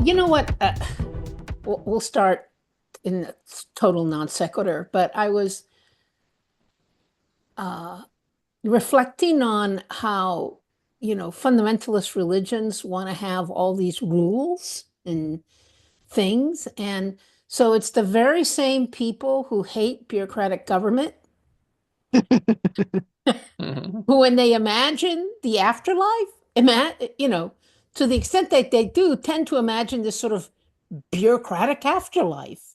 you know what? We'll start in a total non sequitur, but I was uh, reflecting on how, fundamentalist religions want to have all these rules and things. And so it's the very same people who hate bureaucratic government Mhm. who, when they imagine the afterlife, to the extent that they do, tend to imagine this sort of bureaucratic afterlife.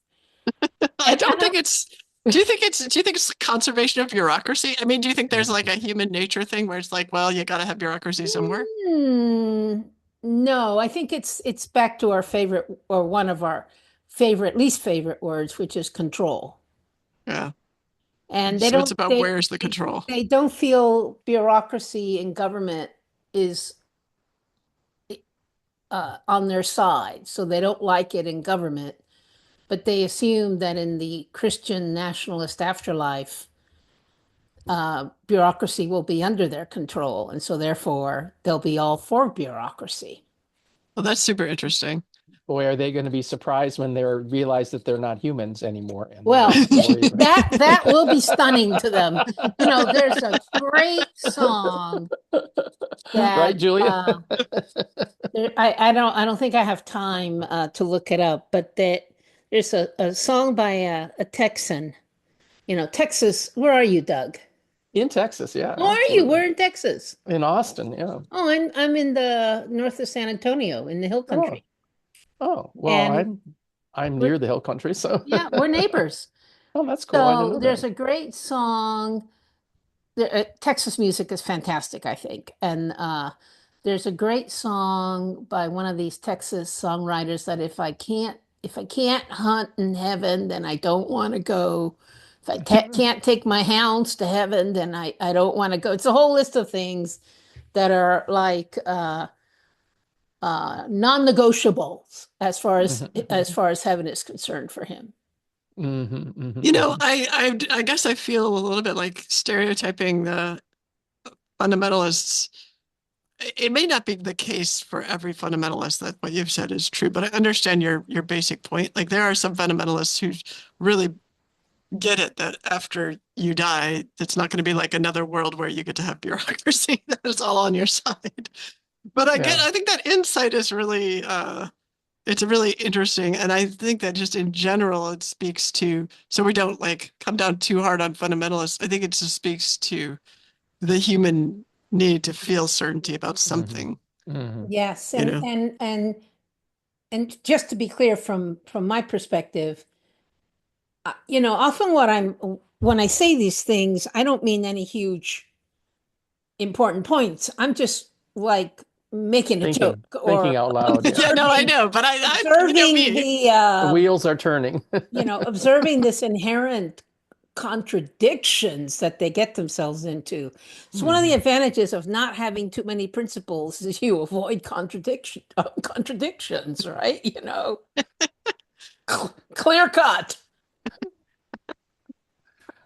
I And I don't think don't, it's. Do you think it's conservation of bureaucracy? I mean, do you think there's like a human nature thing where it's like, well, you got to have bureaucracy somewhere? Hmm, no, I think it's back to our favorite or one of our favorite, least favorite words, which is control. Yeah. And they So it's don't about they where's the they control? they don't feel bureaucracy in government is on their side, so they don't like it in government. But they assume that in the Christian nationalist afterlife, bureaucracy will be under their control, and so therefore they'll be all for bureaucracy. Well, that's super interesting. Boy, are they going to be surprised when they realize that they're not humans anymore and they don't Well, have to worry about that will be stunning to them. There's a great song right, that Julia? I don't think I have time to look it up, but there's a song by a Texan. Texas. Where are you, Doug? In Texas, yeah, Where are you? absolutely. We're in Texas. In Austin, yeah. Oh, I'm in the north of San Antonio in the hill Oh, country. oh, well, And I'm we're near the hill country, so yeah, we're neighbors. oh, that's cool. I didn't So know there's that. a great song. Texas music is fantastic, I think. And there's a great song by one of these Texas songwriters that if I can't hunt in heaven, then I don't want to go. If I can't take my hounds to heaven, then I don't want to go. It's a whole list of things that are like non-negotiables as far as heaven is concerned for him. I guess I feel a little bit like stereotyping the fundamentalists. It may not be the case for every fundamentalist that what you've said is true, but I understand your basic point. Like there are some fundamentalists who really get it that after you die, it's not going to be like another world where you get to have bureaucracy that is all on your side. But Yeah. I think that insight is really it's really interesting. And I think that just in general it speaks to, so we don't like come down too hard on fundamentalists. I think it just speaks to the human need to feel certainty about hmm something, hmm Yes, you and know. and and and just to be clear from my perspective, often when I say these things, I don't mean any huge important points. I'm just like making a joke Thinking or out loud, yeah. Yeah, no, I observing know, but you know observing me. the The wheels are turning. observing this inherent contradictions that they get themselves into. So one of the hmm advantages of not having too many principles is you avoid contradictions, right? Clear cut.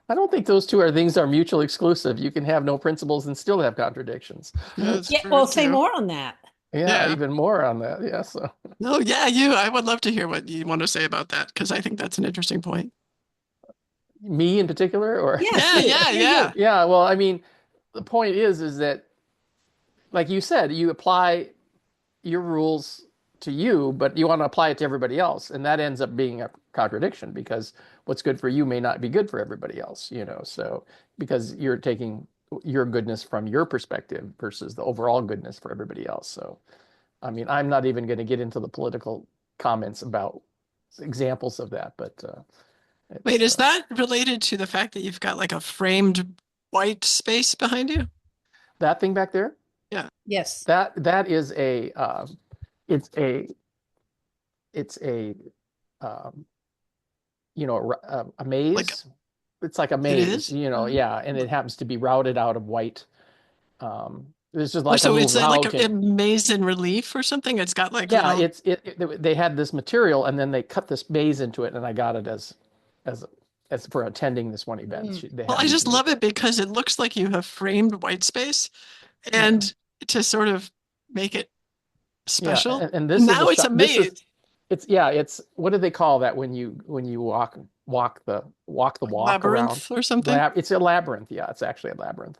I don't think those two are things are mutually exclusive. You can have no principles and still have contradictions. That's Yeah, true well, say too. more on that. Yeah, Yeah. even more on that. Yeah, so No, yeah, you. I would love to hear what you want to say about that because I think that's an interesting point. me in particular, or Yes, Yeah, you. yeah, yeah. yeah, well, I mean, the point is that, like you said, you apply your rules to you, but you want to apply it to everybody else, and that ends up being a contradiction because what's good for you may not be good for everybody else, so because you're taking your goodness from your perspective versus the overall goodness for everybody else. So I mean, I'm not even going to get into the political comments about examples of that, but Wait, it's is that related to the fact that you've got like a framed white space behind you? that thing back there. Yeah. Yes. That is it's a it's a um, a Like maze. It's like a it maze, is? yeah, and it happens to be routed out of white. It's just Oh, like a so little it's like route, a and maze in relief or something? It's got like yeah, little. they had this material, and then they cut this maze into it, and I got it as as for attending this one event. Mm. They Well, had I these just little love it because it looks like you have framed white space yeah and to sort of make it yeah, special. and this is a Now it's shot. a maze. it's what do they call that when you walk the Like walk around? labyrinth or something. It's a labyrinth. Yeah, it's actually a labyrinth.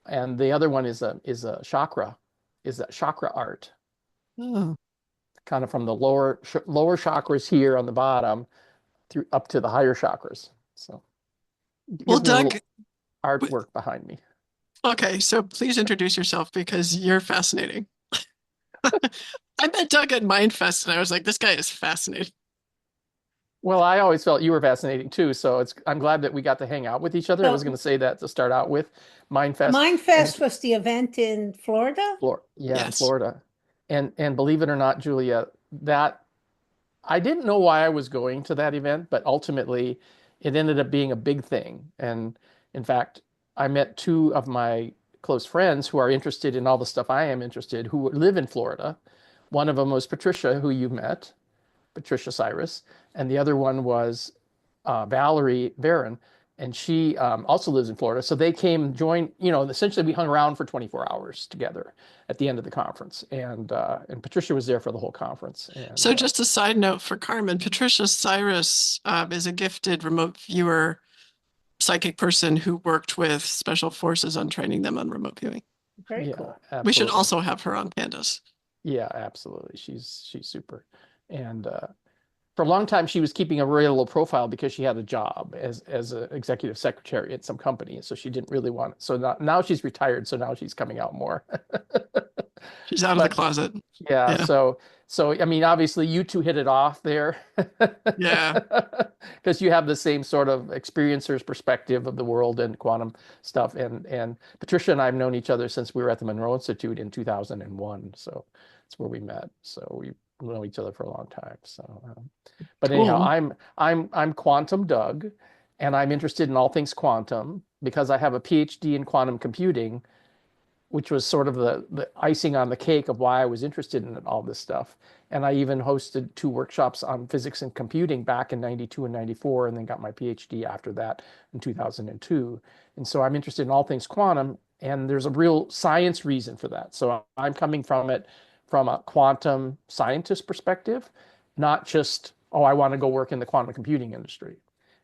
And the other one is a chakra, is that chakra art, Oh. kind of from the lower chakras here on the bottom through up to the higher chakras. So it Well, gives me a Doug, little artwork behind me. okay, so please introduce yourself because you're fascinating. I met Doug at Mindfest and I was like, this guy is fascinating. Well, I always felt you were fascinating too, so I'm glad that we got to hang out with each other. I was going So to say that to start out with Mindfest, and Mindfest was the event in Florida. Yeah, in Yes. Florida. And believe it or not, Julia, that I didn't know why I was going to that event, but ultimately it ended up being a big thing. And in fact, I met two of my close friends who are interested in all the stuff I am interested, who live in Florida. One of them was Patricia, who you met, Patricia Cyrus, and the other one was Valerie Barron, and she also lives in Florida. So they came, join, essentially we hung around for 24 hours together at the end of the conference, and Patricia was there for the whole conference. And So just a side note for Carmen, Patricia Cyrus is a gifted remote viewer psychic person who worked with special forces on training them on remote viewing. Very yeah, cool. We should absolutely. also have her on Pandas. Yeah, absolutely. She's super. And for a long time, she was keeping a very low profile because she had a job as an executive secretary at some company, so she didn't really want it. So now she's retired, so now she's coming out more. She's out of the But closet. yeah, Yeah. so I mean, obviously, you two hit it off there, Yeah. because you have the same sort of experiencer's perspective of the world and quantum stuff. And Patricia and I have known each other since we were at the Monroe Institute in 2001. So that's where we met. So we know each other for a long time. So, but anyhow, Cool. I'm Quantum Doug, and I'm interested in all things quantum because I have a PhD in quantum computing, which was sort of the icing on the cake of why I was interested in all this stuff. And I even hosted two workshops on physics and computing back in 92 and 94, and then got my PhD after that in 2002. And so I'm interested in all things quantum, and there's a real science reason for that. So I'm coming from it from a quantum scientist perspective, not just, oh, I want to go work in the quantum computing industry.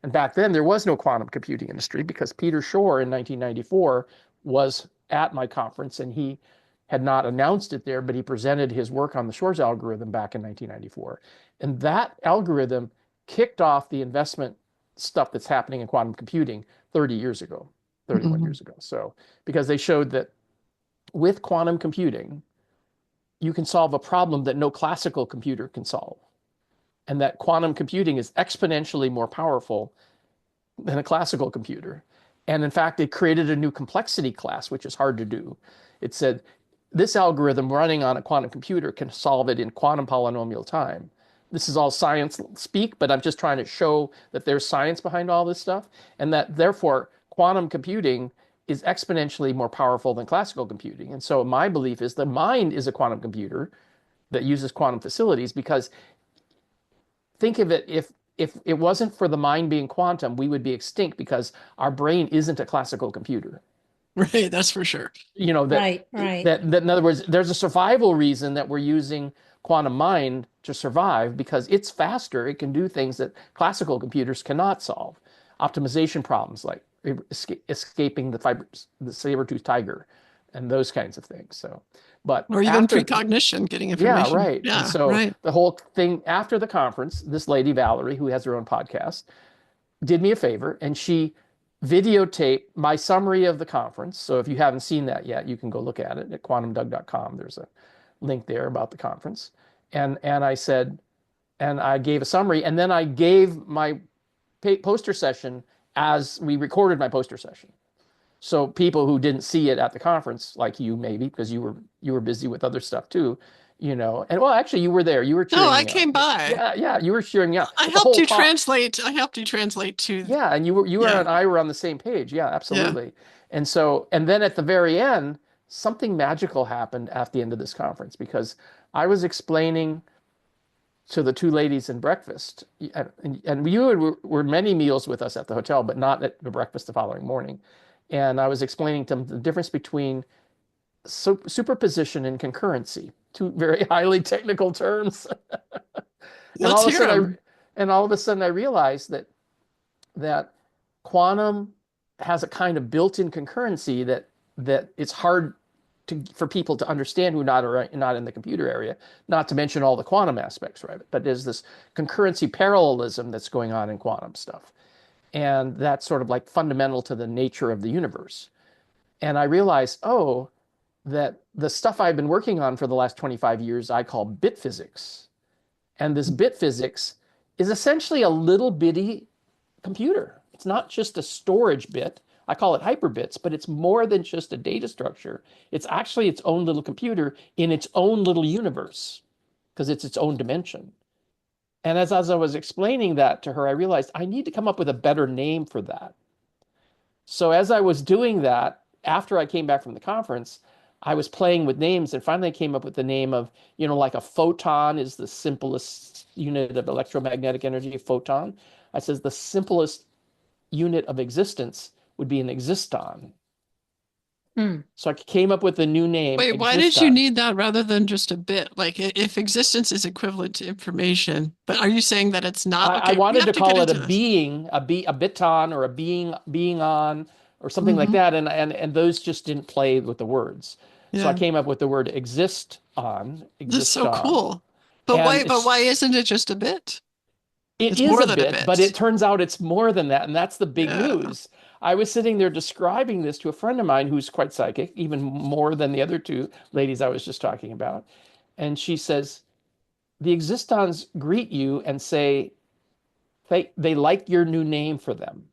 And back then, there was no quantum computing industry because Peter Shor in 1994 was at my conference, and he had not announced it there, but he presented his work on the Shor's algorithm back in 1994. And that algorithm kicked off the investment stuff that's happening in quantum computing 30 years ago, 31 Mhm. years ago. So, because they showed that with quantum computing, you can solve a problem that no classical computer can solve. And that quantum computing is exponentially more powerful than a classical computer. And in fact, it created a new complexity class, which is hard to do. It said, this algorithm running on a quantum computer can solve it in quantum polynomial time. This is all science speak, but I'm just trying to show that there's science behind all this stuff, and that therefore quantum computing is exponentially more powerful than classical computing. And so my belief is the mind is a quantum computer that uses quantum facilities, because think of it, if it wasn't for the mind being quantum, we would be extinct because our brain isn't a classical computer. Right, that's for sure. You know that Right, right. that in other words, there's a survival reason that we're using quantum mind to survive, because it's faster. It can do things that classical computers cannot solve. Optimization problems like escaping the saber-toothed tiger and those kinds of things. So, but Or even after precognition, getting yeah, information. right. And Yeah, so right. the whole thing after the conference, this lady, Valerie, who has her own podcast, did me a favor, and she videotaped my summary of the conference. So if you haven't seen that yet, you can go look at it at quantumdoug.com. There's a link there about the conference. And I said, and I gave a summary, and then I gave my poster session as we recorded my poster session. So people who didn't see it at the conference, like you maybe, because you were busy with other stuff too, and well, actually you were there. You were No, cheering I me on. came by. Yeah, yeah, you were cheering me on. I But the helped whole you talk, translate. I helped you translate to, yeah, and you yeah, and I were on the same page. Yeah, yeah. absolutely. And so, and then at the very end, something magical happened at the end of this conference, because I was explaining to the two ladies in breakfast, and you were many meals with us at the hotel, but not at the breakfast the following morning. And I was explaining to them the difference between superposition and concurrency, two very highly technical terms. And Let's all of a hear sudden them. I realized that quantum has a kind of built-in concurrency that it's hard for people to understand who not in the computer area, not to mention all the quantum aspects, right? But there's this concurrency parallelism that's going on in quantum stuff. And that's sort of like fundamental to the nature of the universe. And I realized, oh, that the stuff I've been working on for the last 25 years, I call bit physics. And this bit physics is essentially a little bitty computer. It's not just a storage bit. I call it hyperbits, but it's more than just a data structure. It's actually its own little computer in its own little universe because it's its own dimension. And as I was explaining that to her, I realized I need to come up with a better name for that. So as I was doing that, after I came back from the conference, I was playing with names and finally I came up with the name of, like a photon is the simplest unit of electromagnetic energy, a photon. I says the simplest unit of existence would be an existon. So I came up with the new name, Wait, why did you existon. need that rather than just a bit? Like if existence is equivalent to information, but are you saying that it's not? I Okay, we wanted have to to get call it a into this. being, a biton, or a being on, or something like Hmm. that, and those just didn't play with the words. So I Yeah, came up with the word exist on, this is so existon, cool. But and why? But why isn't it just a bit? it It's is more a than a bit, but it bit. turns out it's more than that, and that's the big Yeah. news. I was sitting there describing this to a friend of mine who's quite psychic, even more than the other two ladies I was just talking about, and she says the existons greet you and say they like your new name for them.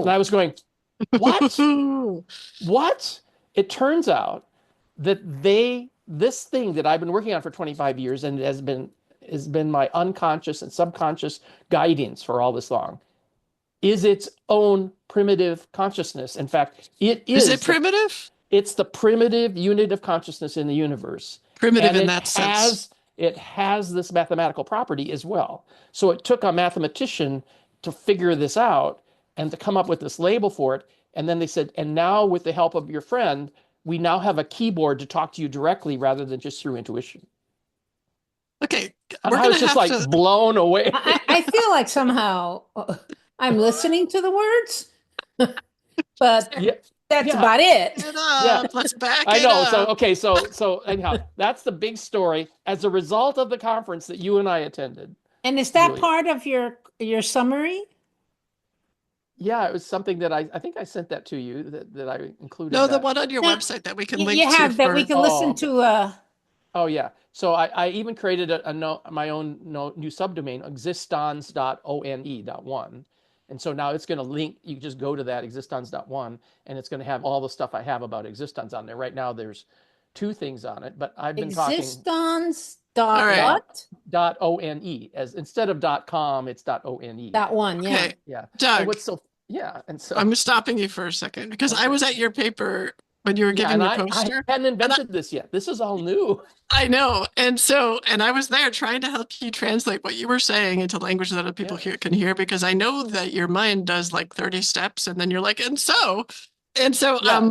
And I Oh, was going, what? What? It turns out that this thing that I've been working on for 25 years and it has been my unconscious and subconscious guidance for all this long is its own primitive consciousness. In fact, Is it primitive? it's the primitive unit of consciousness in the universe. Primitive And in it that sense. has it has this mathematical property as well. So it took a mathematician to figure this out and to come up with this label for it. And then they said, and now with the help of your friend, we now have a keyboard to talk to you directly rather than just through intuition. Okay, And we're I gonna was just have like to. blown away. I feel like somehow I'm listening to the words, but Yeah. that's Yeah. about it. It Yeah. up. Let's back I it know. So, up. okay. So anyhow, that's the big story as a result of the conference that you and I attended, And is that Julia. part of your summary? Yeah, it was something that I think I sent that to you that I included No, the that. one on your No, website that we can you link to have that we for. can listen Oh, to. oh yeah. So I even created a no, my own new subdomain, existons.one. And so now it's going to link, you just go to that existons.one and it's going to have all the stuff I have about existons on there. Right now there's two things on it, but I've been talking Existons All dot right. what? dot .one as instead of .com, it's .one. Dot one, yeah. Okay, Yeah. And Doug, what's so yeah, and so I'm stopping you for a second because I okay. was at your paper when you were Yeah, giving and your I poster. hadn't And invented this yet. This is all new. I know. And I was there trying to help you translate what you were saying into language that other people Yeah. can hear because I know that your mind does like 30 steps and then you're like, and so Yeah.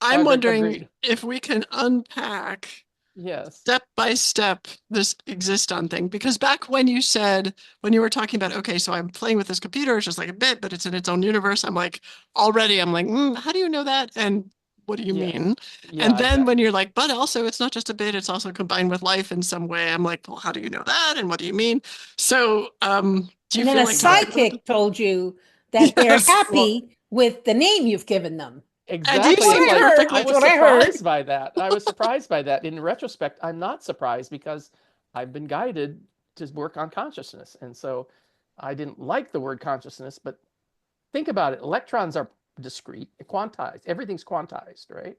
I'm wondering Agreed. if we can unpack Yes. step by step this existon thing because back when you said when you were talking about okay so I'm playing with this computer it's just like a bit but it's in its own universe I'm like how do you know that and what do you Yes. mean and Yeah, then when exactly. you're like but also it's not just a bit it's also combined with life in some way I'm like well how do you know that and what do you mean so do you And then a feel like you can psychic told you that they're yes Well, happy with the name you've given them. and you That's exactly. what And seem I like heard. I perfectly That's was what I heard. surprised by that. I was surprised by that. In retrospect, I'm not surprised because I've been guided to work on consciousness. And so I didn't like the word consciousness, but think about it. Electrons are discrete, quantized. Everything's quantized, right?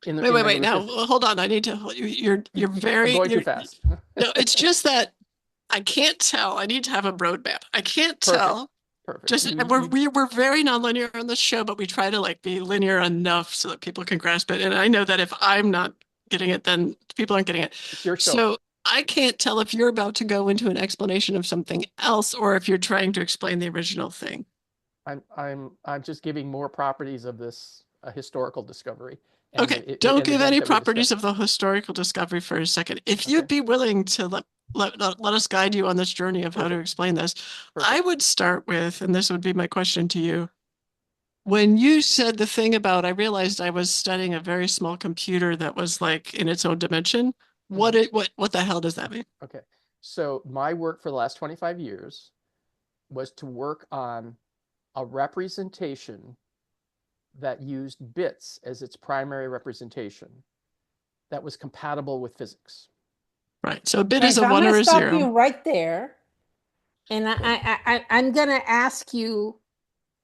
wait In wait wait regular now physics. hold on I need to you're I'm very going too you're fast. no it's just that I can't tell. I need to have a roadmap. I can't Perfect. tell. Perfect. Just we're very nonlinear on this show, but we try to like be linear enough so that people can grasp it. And I know that if I'm not getting it, then people aren't getting it. It's your show. So I can't tell if you're about to go into an explanation of something else or if you're trying to explain the original thing. I'm just giving more properties of this historical discovery. Okay, the don't give event any that we properties discovered. of the historical discovery for a second. If Okay. you'd be willing to let us guide you on this journey of how to Perfect. explain this, Perfect. I would start with, and this would be my question to you. When you said the thing about, I realized I was studying a very small computer that was like in its own dimension. What the hell does that mean? Okay. So my work for the last 25 years was to work on a representation that used bits as its primary representation that was compatible with physics. Right. So a bit All right, is a so I'm one going or to a stop you zero. right there. And I'm going to ask you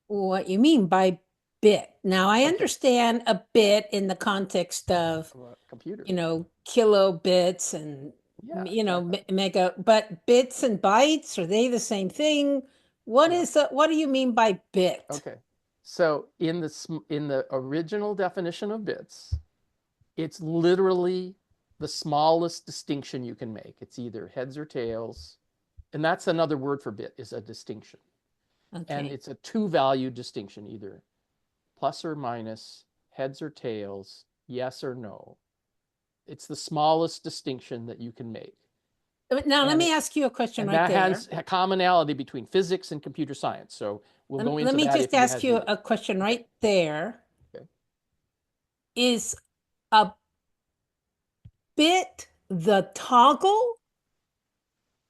what you mean by bit. Now, I Okay. understand a bit in the context of, Computer. kilobits and, Yeah, exactly. mega, but bits and bytes, are they the same thing? What do you mean by bit? Okay. So in the original definition of bits, it's literally the smallest distinction you can make. It's either heads or tails. And that's another word for bit, is a distinction. And Okay. it's a two-value distinction, either plus or minus, heads or tails, yes or no. It's the smallest distinction that you can make. Now, let And me ask you a question and right that there. has a commonality between physics and computer science. So we'll go Let into me that just if you ask has you needed. a question right there. Okay. Is a bit the toggle,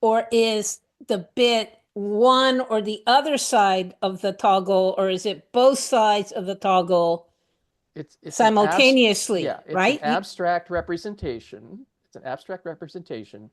or is the bit one or the other side of the toggle, or is it both sides of the toggle It's simultaneously, it's an right? abstract representation. It's an abstract representation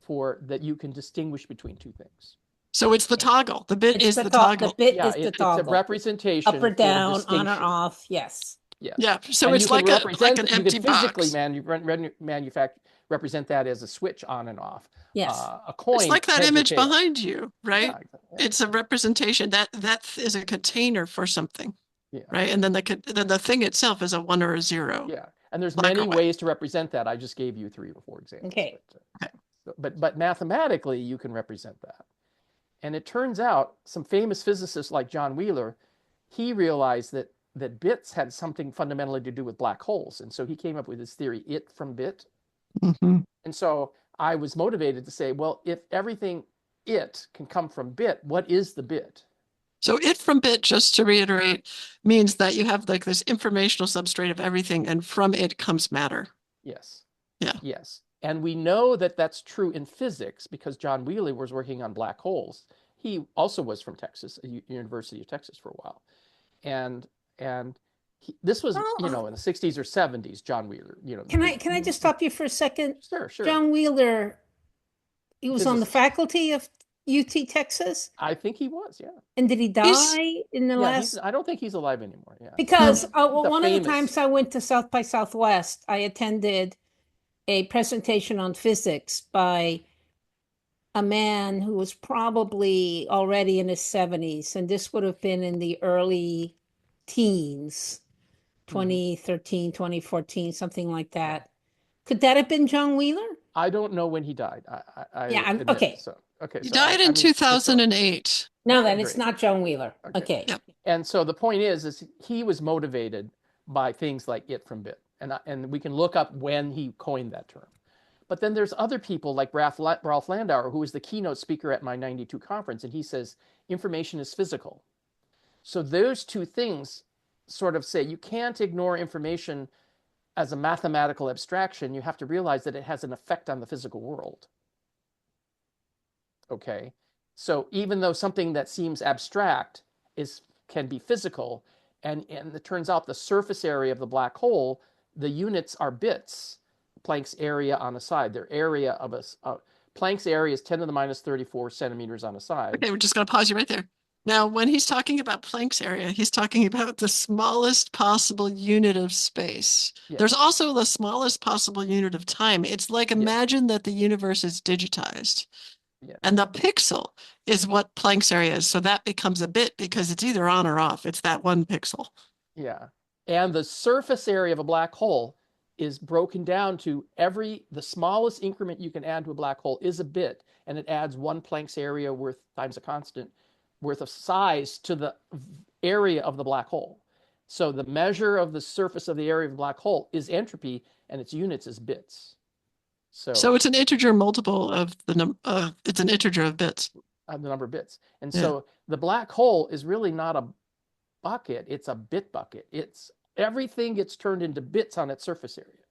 for that you can distinguish between two things. So it's the toggle. The bit It's is the the the toggle. bit Yeah, is the it's a toggle. Up representation or for down, on or distinction. off, yes. Yes. Yeah. So And it's you can like an you can empty physically box. represent that as a switch on and off. Yes. A It's coin, like that heads or image tails. behind you, right? Yeah, yeah, It's a representation that is a container for something, yeah, right? And then the thing itself is a one or a zero, yeah. And there's black or many white. ways to represent that. I just gave you 3 or 4 examples. Okay. Okay. But mathematically, you can represent that. And it turns out some famous physicists like John Wheeler, he realized that bits had something fundamentally to do with black holes. And so he came up with his theory, it from bit. Mm-hmm. And so I was motivated to say, well, if everything it can come from bit, what is the bit? So it from bit, just to reiterate, means that you have like this informational substrate of everything, and from it comes matter. Yes. Yeah. Yes. And we know that that's true in physics because John Wheeler was working on black holes. He also was from Texas, University of Texas for a while. And this was, Oh, in the 60s or 70s, John Wheeler, can I just stop you for a second? Sure, sure. John Wheeler, he was on the Physicist. faculty of UT Texas. I think he was, yeah. And did he die in the last? I don't think he's alive anymore. Yeah. Because He's a one of the famous. times I went to South by Southwest, I attended a presentation on physics by a man who was probably already in his 70s, and this would have been in the early teens, 2013, 2014, something like that. Could that have been John Wheeler? I don't know when he died. I Yeah, admit. okay. So okay, He so died in 2008. No, okay, then it's great. not John Wheeler. Okay. Yep. And so the point is he was motivated by things like it from bit, and we can look up when he coined that term. But then there's other people like Ralph Landauer, who was the keynote speaker at my 92 conference, and he says information is physical. So those two things sort of say you can't ignore information as a mathematical abstraction. You have to realize that it has an effect on the physical world. Okay. So even though something that seems abstract can be physical, and it turns out the surface area of the black hole, the units are bits. Planck's area on a side. Their area of Planck's area is 10 to the minus 34 centimeters on a side. Okay, we're just going to pause you right there. Now, when he's talking about Planck's area, he's talking about the smallest possible unit of space. Yes. There's also the smallest possible unit of time. It's like imagine that the universe is digitized. Yes. And the pixel is what Planck's area is. So that becomes a bit because it's either on or off. It's that one pixel. Yeah. And the surface area of a black hole is broken down to the smallest increment you can add to a black hole is a bit, and it adds 1 Planck's area worth times a constant worth of size to the area of the black hole. So the measure of the surface of the area of a black hole is entropy, and its units is bits. So it's an integer multiple of it's an integer of bits. The number of bits. And Yeah. so the black hole is really not a bucket, it's a bit bucket. It's everything gets turned into bits on its surface area.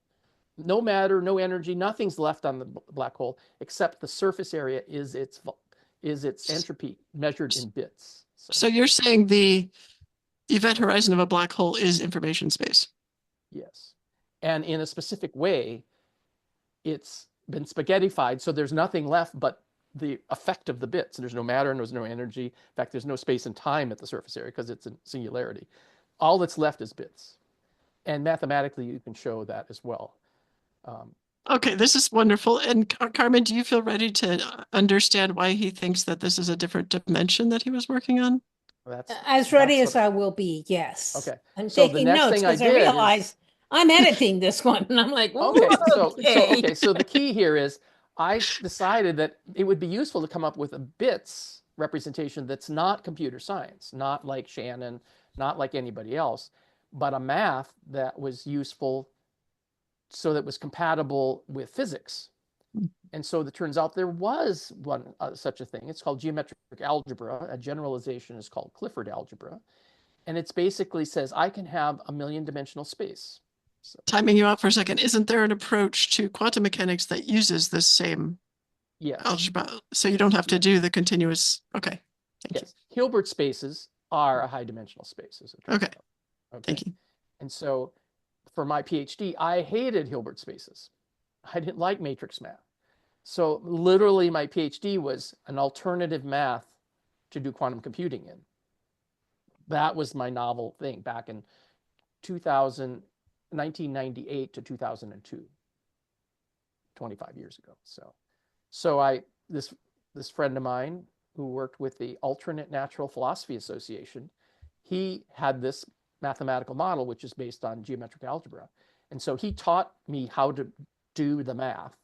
No matter, no energy, nothing's left on the black hole except the surface area is its entropy measured in bits. So you're saying the event horizon of a black hole is information space. Yes. And in a specific way, it's been spaghettified, so there's nothing left but the effect of the bits. There's no matter and there's no energy. In fact, there's no space and time at the surface area because it's a singularity. All that's left is bits. And mathematically, you can show that as well. Okay, this is wonderful. And Carmen, do you feel ready to understand why he thinks that this is a different dimension that he was working on? As ready as I will be, yes. Okay. I'm So the taking next notes thing I because I did is- realize I'm editing this one, and I'm like, Okay, okay. so the key here is I decided that it would be useful to come up with a bits representation that's not computer science, not like Shannon, not like anybody else, but a math that was useful so that it was compatible with physics. And so it turns out there was one such a thing. It's called geometric algebra. A generalization is called Clifford algebra. And it basically says I can have a million-dimensional space. So, Timing you out for a second, isn't there an approach to quantum mechanics that uses this same yes. algebra? So you don't have to do the continuous. Okay. Thank Yes. Hilbert spaces are a high-dimensional space. As it turns Okay. out. Okay. Thank you. And so for my PhD, I hated Hilbert spaces. I didn't like matrix math. So literally my PhD was an alternative math to do quantum computing in. That was my novel thing back in 1998 to 2002, 25 years ago. So this friend of mine who worked with the Alternate Natural Philosophy Association, he had this mathematical model, which is based on geometric algebra. And so he taught me how to do the math.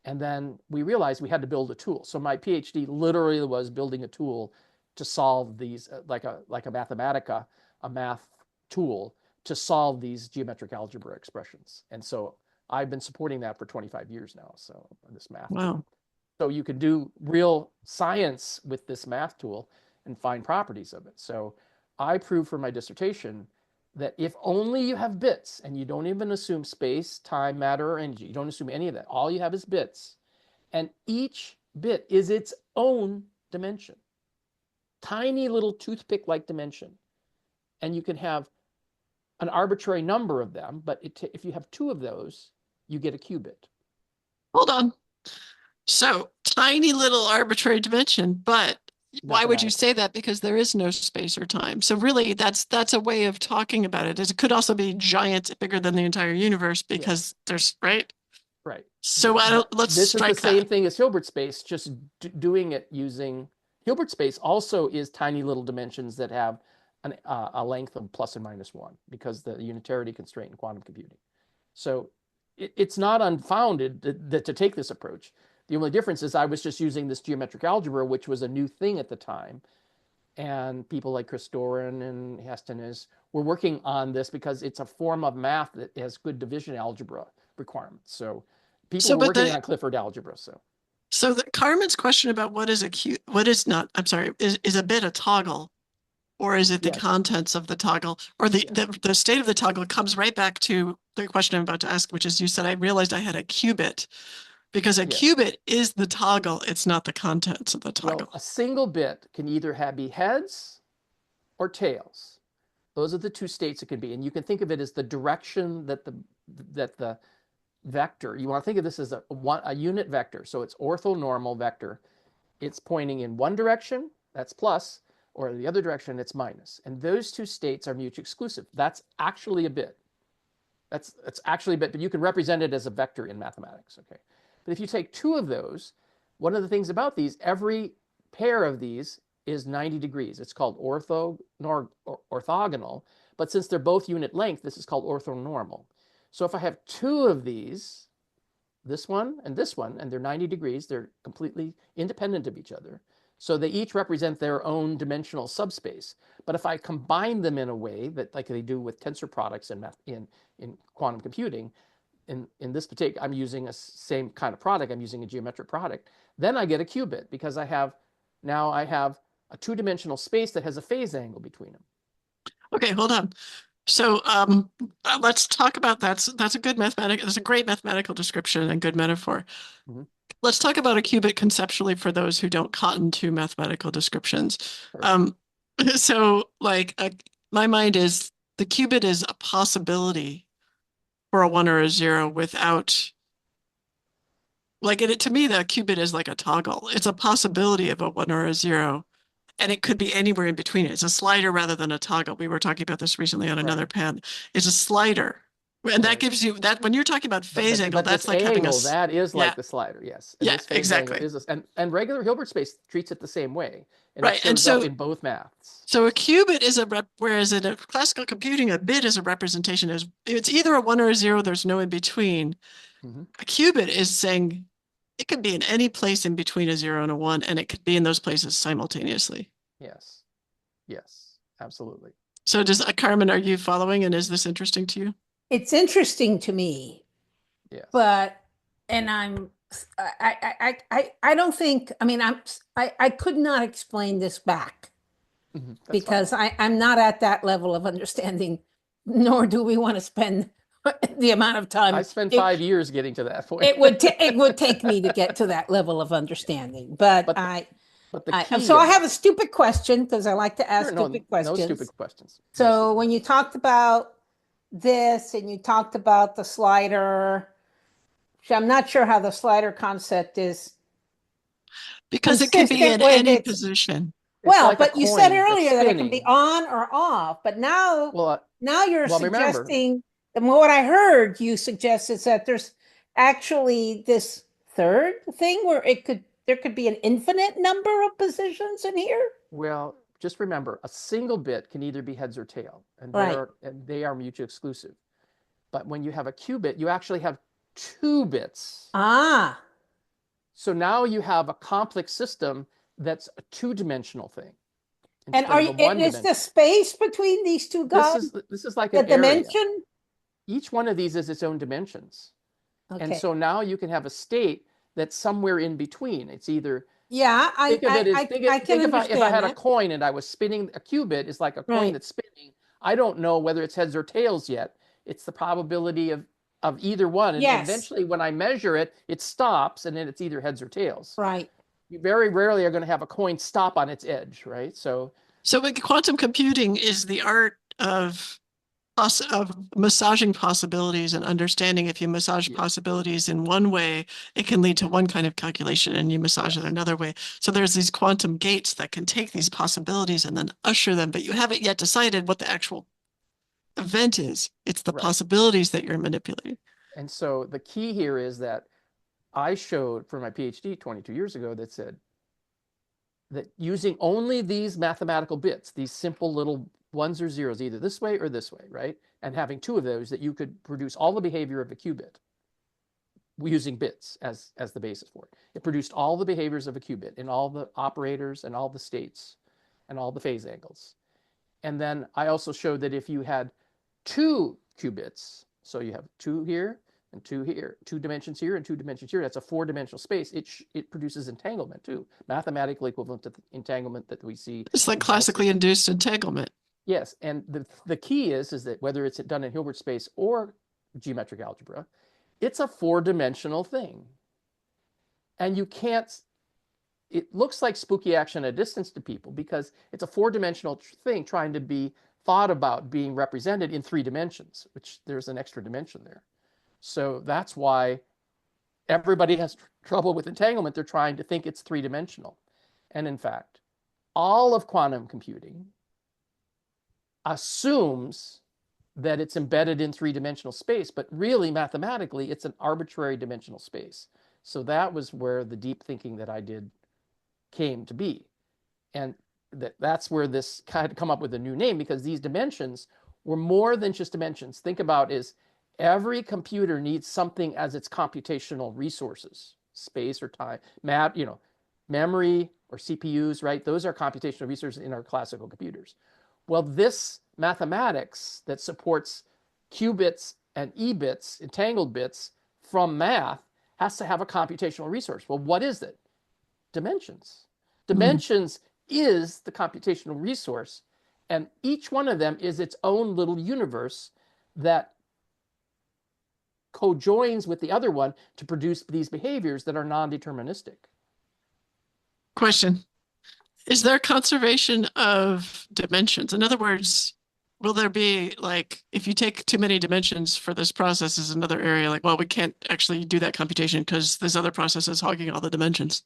And then we realized we had to build a tool. So my PhD literally was building a tool to solve these, like a Mathematica, a math tool to solve these geometric algebra expressions. And so I've been supporting that for 25 years now. So this math. Wow. Tool. So you can do real science with this math tool and find properties of it. So I proved for my dissertation that if only you have bits and you don't even assume space, time, matter, or energy, you don't assume any of that. All you have is bits. And each bit is its own dimension. Tiny little toothpick-like dimension. And you can have an arbitrary number of them, but if you have two of those, you get a qubit. Hold on. So tiny little arbitrary dimension, but why would you say that? Because there is no space or time. So really that's a way of talking about it. It could also be giant, bigger than the entire universe because there's, right? Right. So let's this strike is the same thing as Hilbert space, just doing it using Hilbert space also is tiny little dimensions that have a length of plus and minus one because the unitarity constraint in quantum computing. So it's not unfounded to take this approach. The only difference is I was just using this geometric algebra, which was a new thing at the time. And people like Chris Doran and Heston were working on this because it's a form of math that has good division algebra requirements. So people were working on Clifford algebra. So Carmen's question about what is a bit a toggle, or is it the contents of the toggle, or the state of the toggle comes right back to the question I'm about to ask, which is you said I realized I had a qubit. Because a qubit is the toggle, it's not the contents of the toggle. Well, a single bit can either be heads or tails. Those are the two states it can be. And you can think of it as the direction that the vector, you want to think of this as a unit vector. So it's orthonormal vector. It's pointing in one direction, that's plus, or the other direction, it's minus. And those two states are mutually exclusive. That's actually a bit. That's actually a bit, but you can represent it as a vector in mathematics, okay? But if you take two of those, one of the things about these, every pair of these is 90 degrees. It's called orthogonal, but since they're both unit length, this is called orthonormal. So if I have two of these, this one, and they're 90 degrees, they're completely independent of each other, So they each represent their own dimensional subspace. But if I combine them in a way that, like they do with tensor products in quantum computing, in this particular, I'm using a same kind of product, I'm using a geometric product, then I get a qubit because I have a two-dimensional space that has a phase angle between them. Okay, hold on. So let's talk about that's a good mathematical, that's a great mathematical description and good metaphor. Mhm. Let's talk about a qubit conceptually for those who don't cotton to mathematical descriptions. Sure. So like my mind is the qubit is a possibility for a one or a zero without like it to me the qubit is like a toggle. It's a possibility of a one or a zero. And it could be anywhere in between. It's a slider rather than a toggle. We were talking about this recently on another pan. It's a slider. And that gives you that when you're talking about phase angle, But that's this like having a angle, that is yeah, like the slider, yes. And yeah, this phase angle exactly. is and regular Hilbert space treats it the same way. And Right. it And shows up in both maths. so a qubit is a whereas in a classical computing, a bit is a representation is it's either a one or a zero, there's no in between. Mm-hmm. A qubit is saying it could be in any place in between a zero and a one, and it could be in those places simultaneously. Yes. Yes, absolutely. So does Carmen, are you following? And is this interesting to you? It's interesting to me, Yes. but and I don't think, I mean, I could not explain this back because I'm not at that level of understanding, nor do we want to spend the amount of time. I spent 5 years getting to that point. It would take me to get to that level of understanding, but But the key so I have a stupid question because I like to ask Sure, stupid no questions. stupid questions. So when you talked about this and you talked about the slider, I'm not sure how the slider concept is because it can be in consistent with any its position. well, like but you said coin that's earlier that it can be spinning. on or off, but now Well, you're remember, suggesting, and what I heard you suggest is that there's actually this third thing where there could be an infinite number of positions in here. well, just remember, a single bit can either be heads or tail, and Right. they are mutually exclusive. But when you have a qubit, you actually have 2 bits. Ah, So now you have a complex system that's a 2-dimensional thing and instead of a is the 1-dimensional. space between these two gods This is like the an area. dimension? Each one of these is its own dimensions. And Okay. so now you can have a state that's somewhere in between. It's either Yeah, think of it as think if I had a coin and I was spinning a qubit is like a coin Right. that's spinning. I don't know whether it's heads or tails yet. It's the probability of either one. And Yes. eventually when I measure it, it stops and then it's either heads or tails. Right. You very rarely are going to have a coin stop on its edge, right? So quantum computing is the art of massaging possibilities and understanding if you massage possibilities in one way, it can lead to one kind of calculation and you massage it another way. So there's these quantum gates that can take these possibilities and then usher them, but you haven't yet decided what the actual event is. It's the possibilities that you're manipulating. And so the key here is that I showed for my PhD 22 years ago that said that using only these mathematical bits, these simple little ones or zeros, either this way or this way, right? And having 2 of those, that you could produce all the behavior of a qubit using bits as the basis for it. It produced all the behaviors of a qubit in all the operators and all the states and all the phase angles. And then I also showed that if you had 2 qubits, so you have 2 here and 2 here, 2 dimensions here and 2 dimensions here, that's a 4-dimensional space. It produces entanglement too, mathematically equivalent to the entanglement that we see. It's like classically induced entanglement. Yes, and the key is that whether it's done in Hilbert space or geometric algebra, it's a 4-dimensional thing. And you can't, it looks like spooky action at a distance to people because it's a 4-dimensional thing trying to be thought about being represented in 3 dimensions, which there's an extra dimension there. So that's why everybody has trouble with entanglement. They're trying to think it's 3-dimensional. And in fact, all of quantum computing assumes that it's embedded in 3-dimensional space, but really mathematically, it's an arbitrary dimensional space. So that was where the deep thinking that I did came to be. And that's where this kind of come up with a new name, because these dimensions were more than just dimensions. Think about is every computer needs something as its computational resources, space or time, memory or CPUs, right? Those are computational resources in our classical computers. Well, this mathematics that supports qubits and e-bits, entangled bits from math, has to have a computational resource. Well, what is it? Dimensions. Dimensions is the computational resource, and each one of them is its own little universe that co-joins with the other one to produce these behaviors that are non-deterministic. Question. Is there conservation of dimensions? In other words, will there be like, if you take too many dimensions for this process is another area, like, well, we can't actually do that computation because this other process is hogging all the dimensions.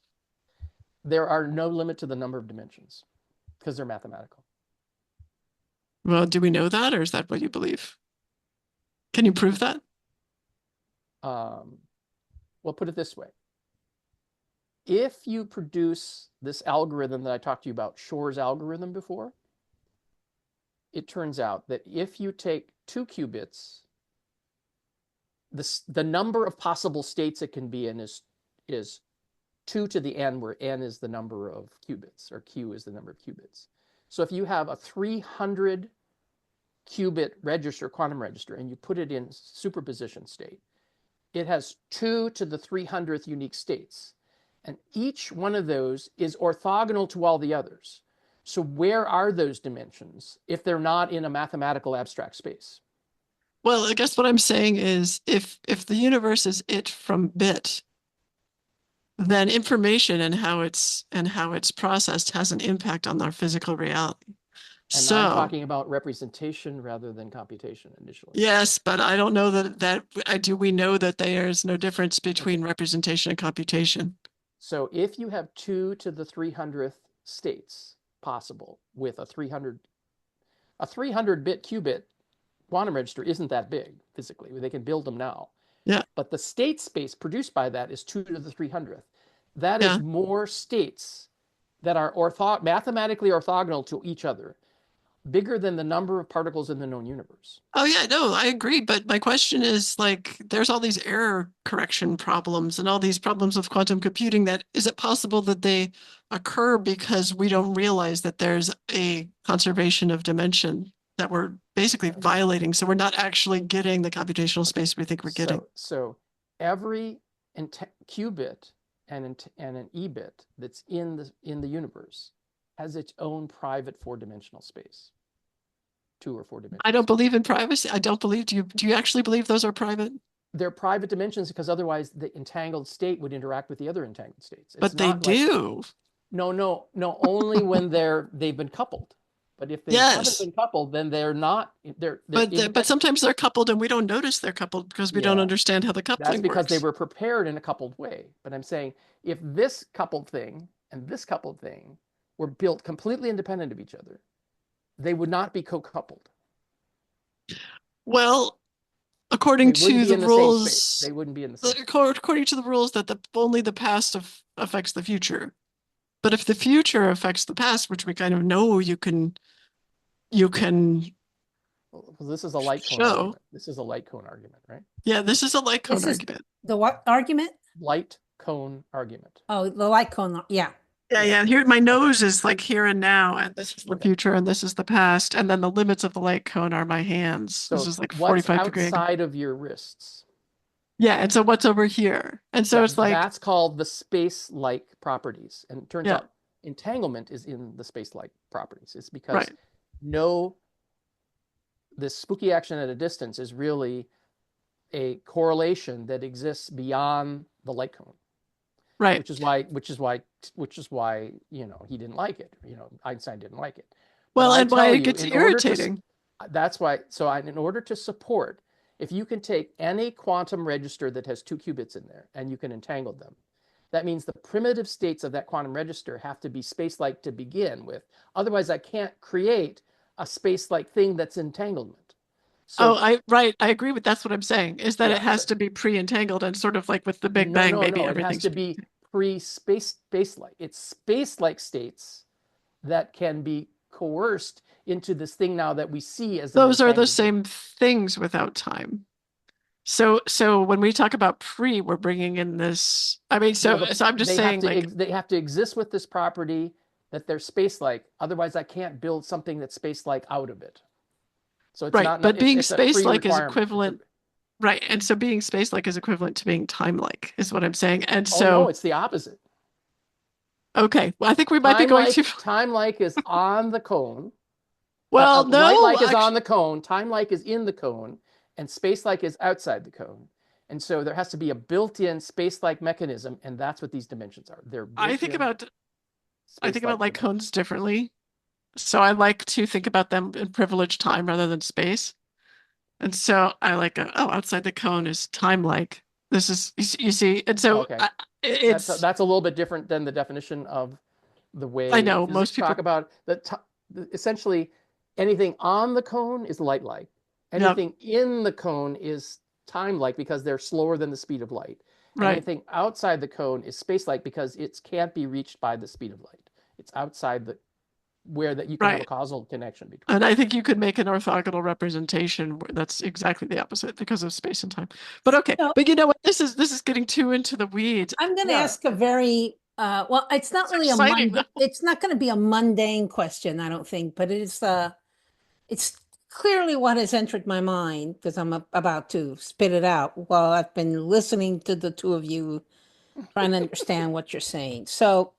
There are no limit to the number of dimensions because they're mathematical. Well, do we know that, or is that what you believe? Can you prove that? Well, put it this way. If you produce this algorithm that I talked to you about, Shor's algorithm before, it turns out that if you take 2 qubits, the number of possible states it can be in is 2 to the n, where n is the number of qubits, or q is the number of qubits. So if you have a 300 qubit register, quantum register, and you put it in superposition state, it has 2 to the 300th unique states. And each one of those is orthogonal to all the others. So where are those dimensions if they're not in a mathematical abstract space? Well, I guess what I'm saying is if the universe is it from bit, then information and how it's processed has an impact on our physical reality. And So I'm talking about representation rather than computation initially. yes, but I don't know do we know that there's no difference between representation and computation? So if you have 2 to the 300th states possible with a 300-bit qubit quantum register isn't that big physically. They can build them now. Yeah. But the state space produced by that is 2 to the 300th. That is more states that are mathematically orthogonal to each other, bigger than the number of particles in the known universe. Oh yeah, no, I agree. But my question is like, there's all these error correction problems and all these problems with quantum computing is it possible that they occur because we don't realize that there's a conservation of dimension that we're basically violating? So we're not actually getting the computational space we think we're getting. So every qubit and an e-bit that's in the universe has its own private 4-dimensional space. 2 or 4 dimensions. I don't believe in privacy. I don't believe. Do you actually believe those are private? They're private dimensions because otherwise the entangled state would interact with the other entangled states. But they do. No, only when they've been coupled. But if they haven't been coupled, then they're not. But sometimes they're coupled and we don't notice they're coupled because we don't understand how the coupling works. That's because they were prepared in a coupled way. But I'm saying if this coupled thing and this coupled thing were built completely independent of each other, they would not be co-coupled. Well, according to the rules, they wouldn't be in the same space. According to the rules that only the past affects the future. But if the future affects the past, which we kind of know you can Well, this is a light cone argument. This is a light cone argument, right? Yeah, this is a light cone argument. The what argument? Light cone argument. Oh, the light cone. Yeah. Yeah. Here, my nose is like here and now, and this is the future, and this is the past, and then the limits of the light cone are my hands. So this is like 45 degrees. What's outside of your wrists? Yeah, and so what's over here? And so it's like that's cald the space-like properties, and it turns out entanglement is in the space-like properties. It's because this spooky action at a distance is really a correlation that exists beyond the light cone. Right. Which is why he didn't like it. Einstein didn't like it. Well, and why it gets irritating. That's why. So in order to support, if you can take any quantum register that has 2 qubits in there and you can entangle them, that means the primitive states of that quantum register have to be space-like to begin with. Otherwise, I can't create a space-like thing that's entanglement. So, I agree with that's what I'm saying, is that it has to be pre-entangled and sort of like with the Big Bang, maybe everything has to be space-like. It's space-like states that can be coerced into this thing now that we see as those are the same things without time. So when we talk about pre, we're bringing in this. I mean, Well, so I'm just saying, like, they have to exist with this property that they're space-like. Otherwise, I can't build something that's space-like out of it. So it's right, not, but being it's a space-like is pre-requirement. equivalent, right? And so being space-like is equivalent to being time-like, is what I'm saying. And Oh no, so, it's the opposite. okay, well, I think we might be going to. Time-like is on the cone. Well, no, Light-like is on the cone. Time-like is in the cone, and space-like is outside the cone. And so there has to be a built-in space-like mechanism, and that's what these dimensions are. They're I think built-in about I think about space-like like dimensions. cones differently. So I like to think about them in privileged time rather than space. And so I like, oh, outside the cone is time-like. This is, you see, and so Okay, it's, that's a little bit different than the definition of the I way know physics most talk people, about that. Essentially, anything on the cone is light-like. yeah, Anything in the cone is time-like because they're slower than the speed of light. And right. anything outside the cone is space-like because it can't be reached by the speed of light. It's outside the where that you can have a Right. causal connection between And them. I think you could make an orthogonal representation where that's exactly the opposite because of space and time. But okay, No, but you know what? This is getting too into the weeds. I'm going to Yeah. ask a very well, it's not It's really exciting though. it's not going to be a mundane question, I don't think, but it's clearly what has entered my mind because I'm about to spit it out while I've been listening to the two of you trying to understand what you're saying. So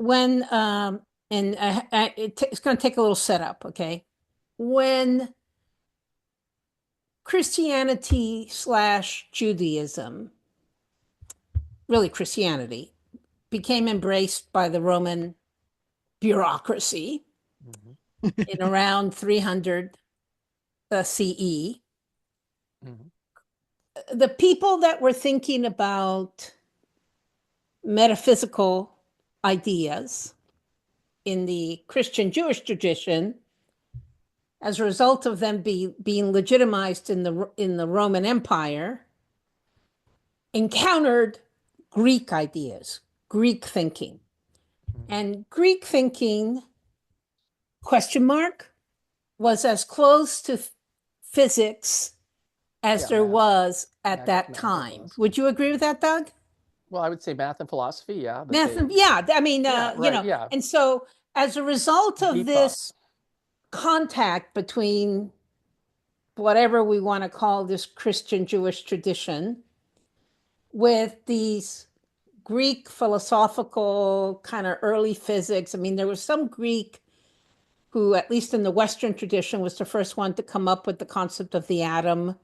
when and it's going to take a little setup, okay? When Christianity slash Judaism, really Christianity, became embraced by the Roman bureaucracy Mhm. in around 300 CE. Mhm. The people that were thinking about metaphysical ideas in the Christian Jewish tradition, as a result of them being legitimized in the Roman Empire, encountered Greek ideas, Greek thinking. Mhm. And Greek thinking, question mark, was as close to physics as Yeah, there was at that math and time. philosophy. Would you agree with that, Doug? Well, I would say math and philosophy, yeah, that Math, they, yeah. I mean, yeah, right, yeah, and so as a result of deep this thoughts. contact between whatever we want to call this Christian Jewish tradition with these Greek philosophical kind of early physics. I mean, there was some Greek who, at least in the Western tradition, was the first one to come up with the concept of the atom.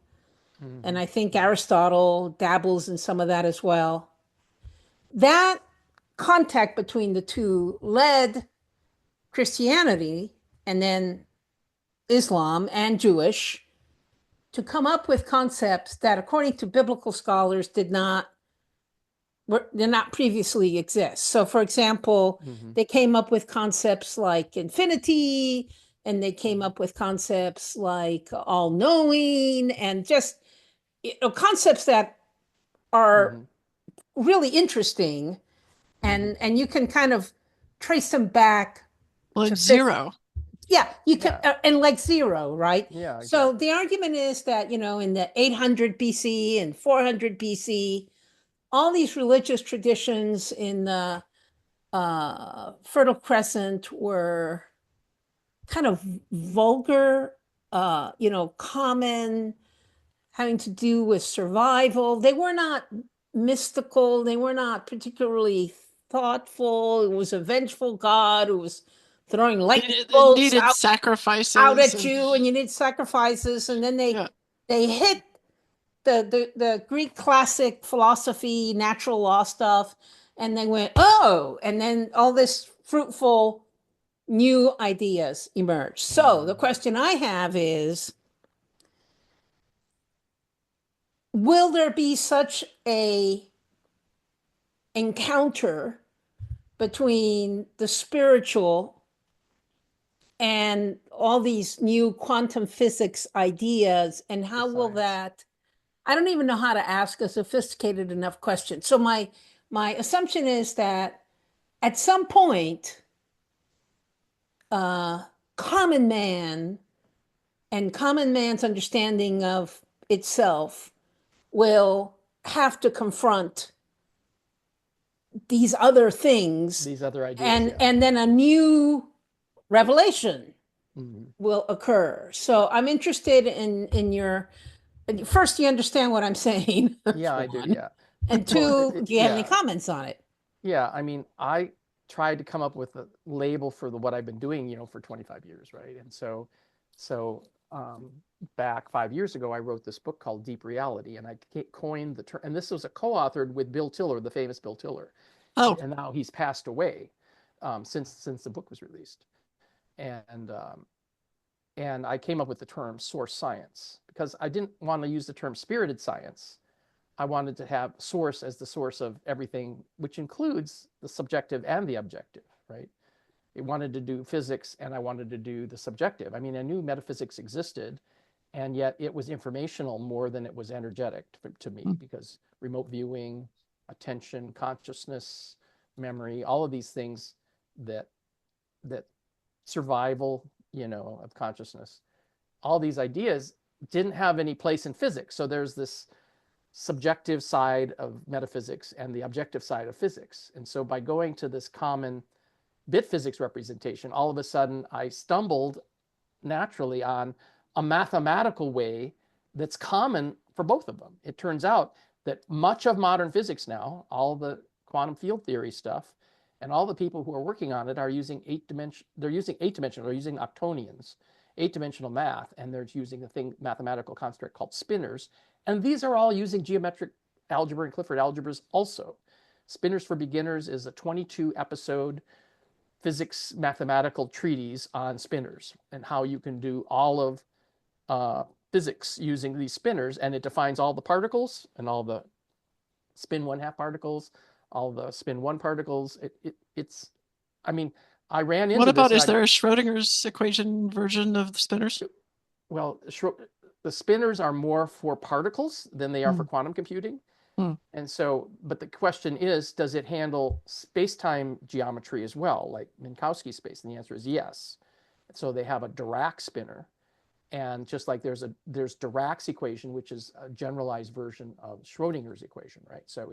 And Mhm. I think Aristotle dabbles in some of that as well. That contact between the two led Christianity and then Islam and Jewish to come up with concepts that, according to biblical scholars, did not previously exist. So, for example, Mhm. they came up with concepts like infinity, and they came Mhm. up with concepts like all knowing, and just concepts that are Mhm. really interesting, Mhm. and you can kind of trace them back to Like physics. zero. Yeah, you can, Yeah, and like zero, right? yeah, So exactly. the argument is that, in the 800 BC and 400 BC, all these religious traditions in the Fertile Crescent were kind of vulgar, common, having to do with survival. They were not mystical. They were not particularly thoughtful. It was a vengeful God who was throwing lightning It bolts needed out sacrifices at and you, and you need sacrifices. And then yeah. they hit the Greek classic philosophy, natural law stuff, and they went, oh, and then all this fruitful new ideas emerged. So the Mhm. question I have is, will there be such a encounter between the spiritual and all these new quantum physics ideas, and The how will science. that, I don't even know how to ask a sophisticated enough question. So my assumption is that at some point, uh, common man and common man's understanding of itself will have to confront these other things, These other ideas, and yeah. and then a new revelation Mhm. will occur. So I'm interested in your, first, do you understand what I'm saying? Yeah, for I do, one. yeah. And Well, two, do you have any yeah, comments on it? yeah. I mean, I tried to come up with a label for what I've been doing, for 25 years, right? And so um, back 5 years ago, I wrote this book called Deep Reality, and I coined the term. And this was a co-authored with Bill Tiller, the famous Bill Tiller, Oh, and now he's passed away since the book was released. And and I came up with the term source science because I didn't want to use the term spirited science. I wanted to have source as the source of everything, which includes the subjective and the objective, right? It wanted to do physics and I wanted to do the subjective. I mean, I knew metaphysics existed, and yet it was informational more than it was energetic to me, because remote viewing, attention, consciousness, memory, all of these things that that survival, of consciousness, all these ideas didn't have any place in physics. So there's this subjective side of metaphysics and the objective side of physics. And so by going to this common bit physics representation, all of a sudden I stumbled naturally on a mathematical way that's common for both of them. It turns out that much of modern physics now, all the quantum field theory stuff, and all the people who are working on it are using they're using eight-dimensional, they're using octonians, eight-dimensional math, and they're using a mathematical construct called spinors. And these are all using geometric algebra and Clifford algebras also. Spinors for Beginners is a 22 episode physics mathematical treatise on spinors and how you can do all of physics using these spinors, and it defines all the particles and all the spin 1/2 particles, all the spin 1 particles. It's, I mean, I ran what into this about, and is there a Schrodinger's equation version of the spinners? well, the spinors are more for particles than they are for Hmm. quantum computing. Hmm. And so, but the question is, does it handle space-time geometry as well, like Minkowski space? And the answer is yes. So they have a Dirac spinor. And just like there's Dirac's equation, which is a generalized version of Schrodinger's equation, right? So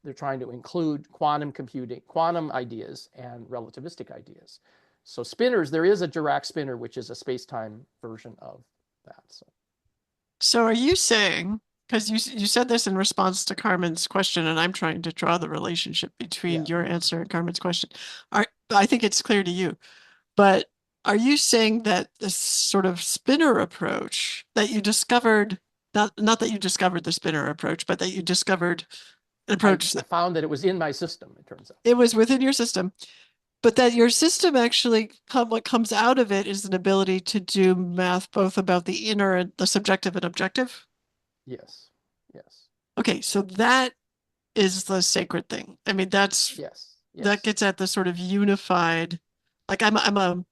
they're trying to include quantum computing, quantum ideas and relativistic ideas. So spinors, there is a Dirac spinor, which is a space-time version of that. So are you saying, because you said this in response to Carmen's question, and I'm trying to draw the relationship between Yeah. your answer and Carmen's question. I think it's clear to you, but are you saying that this sort of spinner approach that you discovered, not that you discovered the spinner approach, but that you discovered an I approach that found that it was in my system, it turns out. it was within your system, but that your system actually what comes out of it is an ability to do math both about the inner and the subjective and objective? Yes. Yes. Okay, so that is the sacred thing. I mean, Yes. that Yes. gets at the sort of unified, like I'm a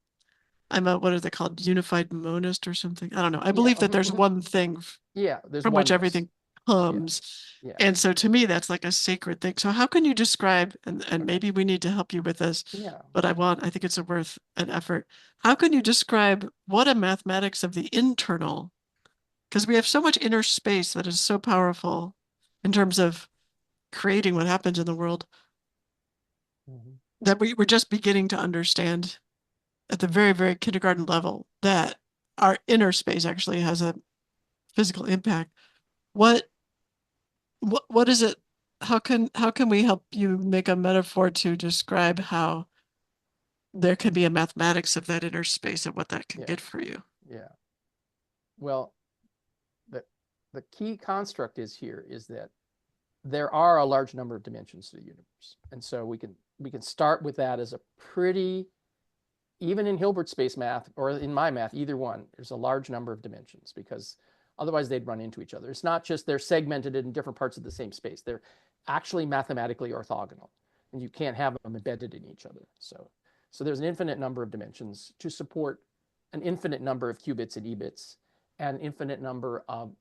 what are they called? Unified monist or something? I don't know. I Yeah. believe that there's one thing Yeah. There's from which oneness. everything Yeah. comes. Yeah. And so to me, that's like a sacred thing. So how can you describe, and Okay. maybe we need to help you with this, Yeah. but I think it's worth an effort. How can you describe what a mathematics of the internal, because we have so much inner space that is so powerful in terms of creating what happens in the world, Mhm. that we're just beginning to understand at the very, very kindergarten level that our inner space actually has a physical impact. What what is it? How can we help you make a metaphor to describe how there can be a mathematics of that inner space and what that can Yeah. get for you? Yeah. Well, the the key construct is that there are a large number of dimensions to the universe, and so we can start with that as a pretty, even in Hilbert space math or in my math, either one, there's a large number of dimensions, because otherwise they'd run into each other. It's not just they're segmented in different parts of the same space. They're actually mathematically orthogonal, and you can't have them embedded in each other. So there's an infinite number of dimensions to support an infinite number of qubits and ebits, and an infinite number of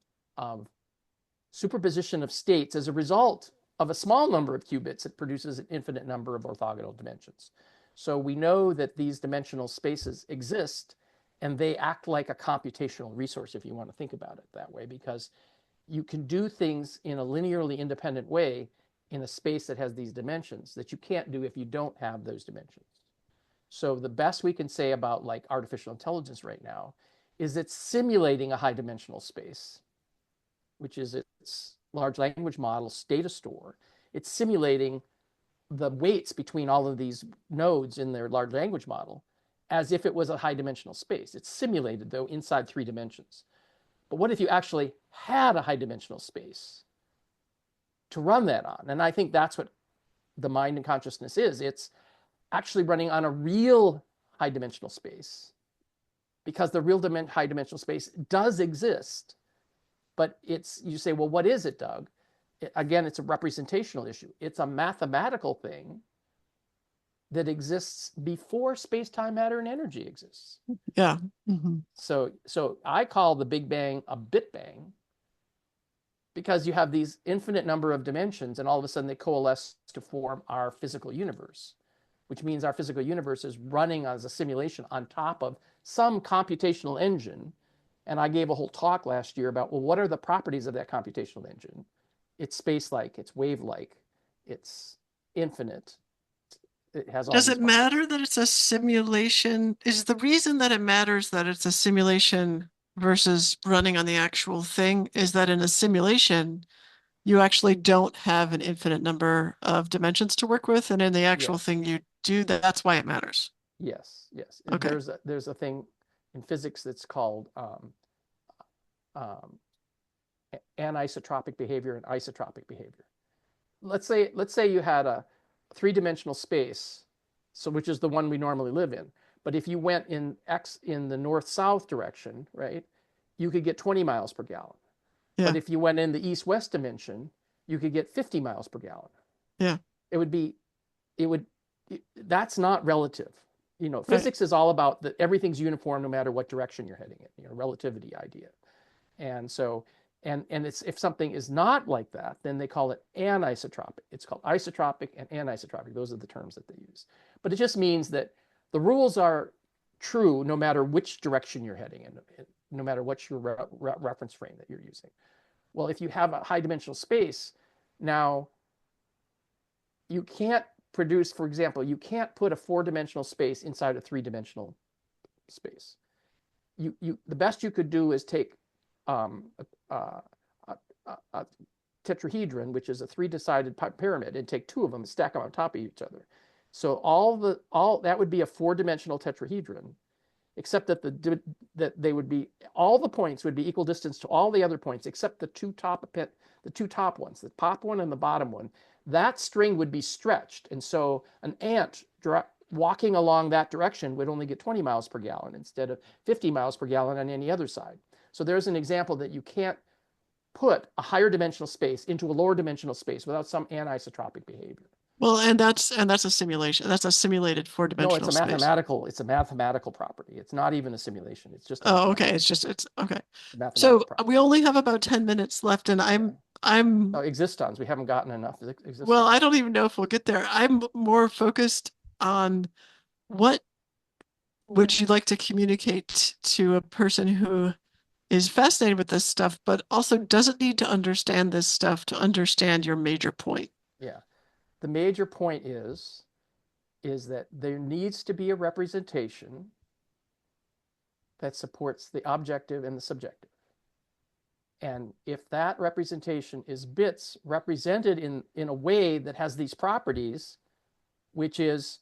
superposition of states as a result of a small number of qubits. It produces an infinite number of orthogonal dimensions. So we know that these dimensional spaces exist, And they act like a computational resource, if you want to think about it that way, because you can do things in a linearly independent way in a space that has these dimensions that you can't do if you don't have those dimensions. So the best we can say about like artificial intelligence right now is it's simulating a high dimensional space, which is its large language model's data store. It's simulating the weights between all of these nodes in their large language model as if it was a high dimensional space. It's simulated, though, inside 3 dimensions. But what if you actually had a high dimensional space to run that on? And I think that's what the mind and consciousness is. It's actually running on a real high dimensional space, because the real high dimensional space does exist. But it's, you say, well, what is it, Doug? Again, it's a representational issue. It's a mathematical thing that exists before space, time, matter, and energy exists. Yeah. Mm-hmm. So I call the Big Bang a bit bang, because you have these infinite number of dimensions, and all of a sudden they coalesce to form our physical universe, which means our physical universe is running as a simulation on top of some computational engine. And I gave a whole talk last year about, well, what are the properties of that computational engine? It's space-like, it's wave-like, it's infinite. It has all Does these it properties. matter that it's a simulation? Is the reason that it matters that it's a simulation versus running on the actual thing is that in a simulation, you actually don't have an infinite number of dimensions to work with, and in the actual Yes. thing you do, that's why it matters. Yes, yes. Okay. There's a thing in physics that's called anisotropic behavior and isotropic behavior. Let's say you had a 3-dimensional space, so which is the one we normally live in. But if you went in the north-south direction, right, you could get 20 miles per gallon. Yeah. But if you went in the east-west dimension, you could get 50 miles per gallon. Yeah. That's not relative. You know, physics is all about that everything's uniform no matter what direction you're heading in, you know, relativity idea. And so, and it's, if something is not like that, then they call it anisotropic. It's called isotropic and anisotropic. Those are the terms that they use. But it just means that the rules are true no matter which direction you're heading in, no matter what's your reference frame that you're using. Well, if you have a high dimensional space, now you can't produce, for example, you can't put a 4-dimensional space inside a 3-dimensional space. The best you could do is take a tetrahedron, which is a 3-sided pyramid, and take 2 of them and stack them on top of each other. So all that would be a 4-dimensional tetrahedron, except that they would be, all the points would be equal distance to all the other points except the two top ones, the top one and the bottom one. That string would be stretched, and so an ant walking along that direction would only get 20 miles per gallon instead of 50 miles per gallon on any other side. So there's an example that you can't put a higher dimensional space into a lower dimensional space without some anisotropic behavior. Well, and that's a simulation. That's a simulated 4-dimensional No, it's a mathematical property. It's not even a simulation. It's just okay. It's okay. So we only have about 10 minutes left, and I'm existons. We haven't gotten enough existons. Well, I don't even know if we'll get there. I'm more focused on what would you like to communicate to a person who is fascinated with this stuff, but also doesn't need to understand this stuff to understand your major point. Yeah. The major point is that there needs to be a representation that supports the objective and the subjective. And if that representation is bits represented in a way that has these properties, which is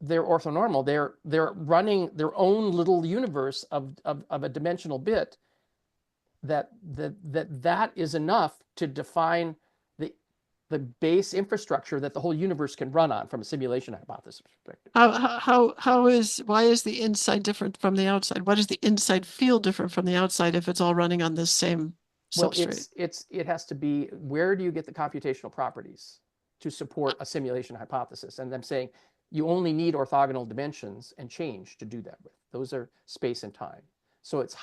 they're orthonormal, they're running their own little universe of a dimensional bit, that is enough to define the base infrastructure that the whole universe can run on from a simulation hypothesis perspective. Why is the inside different from the outside? Why does the inside feel different from the outside if it's all running on this same substrate? Well, it has to be, where do you get the computational properties to support a simulation hypothesis? And I'm saying you only need orthogonal dimensions and change to do that with. Those are space and time. So it's